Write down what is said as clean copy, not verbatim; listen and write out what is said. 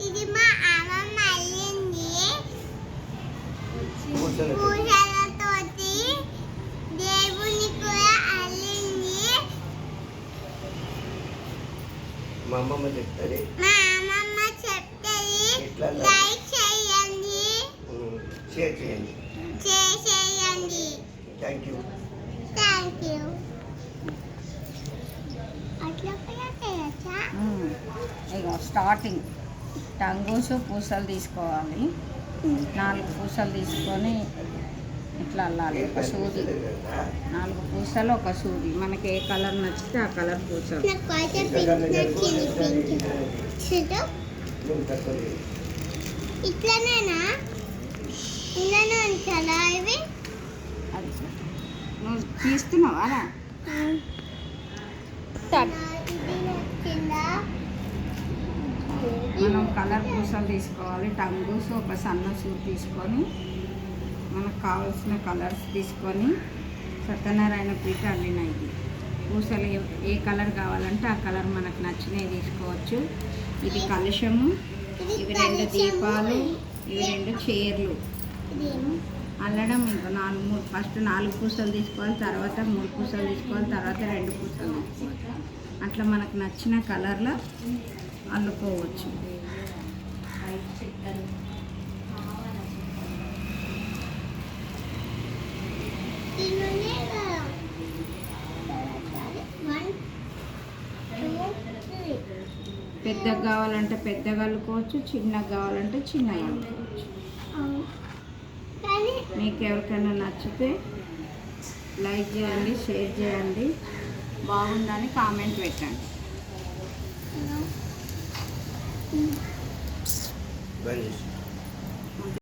ఇది మా అమ్మమ్మ అల్లింది. పూసలతోటి దేవుని కూడా అల్లింది. మా అమ్మమ్మ చెప్తుంది. లైక్ చేయండి, షేర్ చేయండి. Thank you. ఇగో స్టార్టింగ్ టంగూసు పూసలు తీసుకోవాలి. 4 పూసలు తీసుకొని ఇట్లా అల్లాలి. ఒక సూది, 4 పూసలు ఒక సూది. మనకి ఏ కలర్ నచ్చితే ఆ కలర్ పూసలు. ఇట్లనేనా ఇలానే ఉంచాలా ఇవి? అది నువ్వు తీస్తున్నావా? మనం కలర్ పూసలు తీసుకోవాలి. టంగూస్ ఒక సన్న సూట్ తీసుకొని మనకు కావాల్సిన కలర్స్ తీసుకొని సత్యనారాయణ పీట అల్లిన ఇది పూసలు ఏ కలర్ కావాలంటే ఆ కలర్ మనకు నచ్చినవి తీసుకోవచ్చు. ఇది కలుషము, ఇవి 2 దీపాలు, ఇవి 2 చీరలు అల్లడం. ఇంకా 4 ఫస్ట్ 4 పూసలు తీసుకోవాలి, తర్వాత 3 పూసలు తీసుకోవాలి, తర్వాత 2 పూసలు తీసుకోవాలి. అట్లా మనకు నచ్చిన కలర్లో అల్లుకోవచ్చు. పెద్దగా కావాలంటే పెద్దగా అల్లుకోవచ్చు, చిన్నగా కావాలంటే చిన్నగా అల్లుకోవచ్చు. మీకు ఎవరికైనా నచ్చితే లైక్ చేయండి, షేర్ చేయండి, బాగుందని కామెంట్ పెట్టండి.